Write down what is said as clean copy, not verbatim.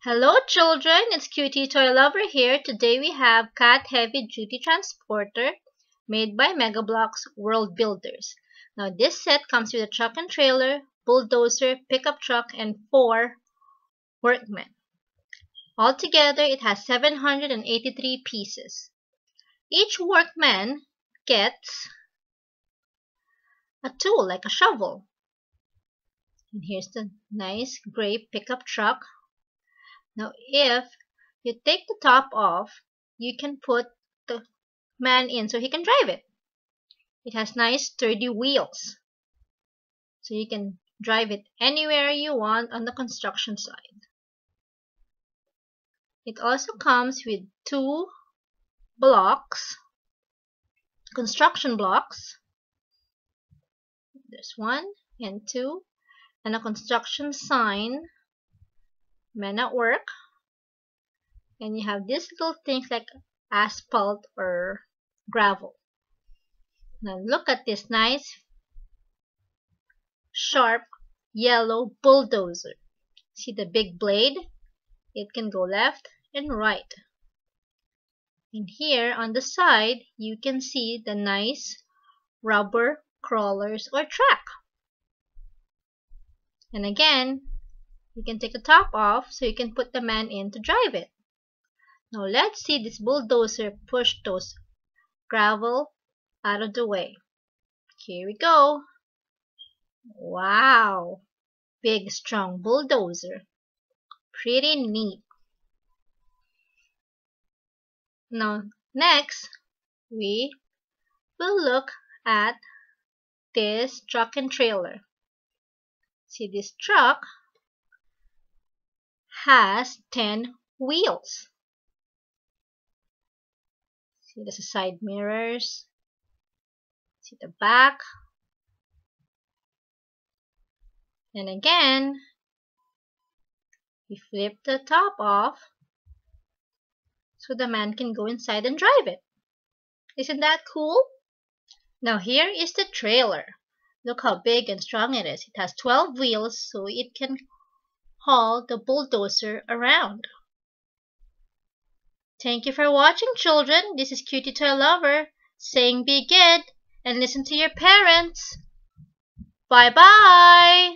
Hello children, it's Cutie Toy Lover here. Today we have Cat Heavy Duty Transporter made by Bloks World Builders. Now this set comes with a truck and trailer, bulldozer, pickup truck, and 4 workmen. Altogether it has 783 pieces. Each workman gets a tool like a shovel. And here's the nice gray pickup truck. Now if you take the top off, you can put the man in so he can drive it. It has nice sturdy wheels, so you can drive it anywhere you want on the construction site. It also comes with 2 blocks, construction blocks. There's 1 and 2, and a construction sign, men at work. And you have these little things like asphalt or gravel. Now look at this nice sharp yellow bulldozer. See the big blade? It can go left and right. And here on the side you can see the nice rubber crawlers or track. And again, you can take the top off so you can put the man in to drive it. Now let's see this bulldozer push those gravel out of the way. Here we go. Wow! Big strong bulldozer. Pretty neat. Now next we will look at this truck and trailer. See, this truck has 10 wheels. See, there's the side mirrors. See the back. And again, we flip the top off so the man can go inside and drive it. Isn't that cool? Now here is the trailer. Look how big and strong it is. It has 12 wheels, so it can haul the bulldozer around. Thank you for watching, children. This is Cutie Toy Lover saying be good and listen to your parents. Bye-bye.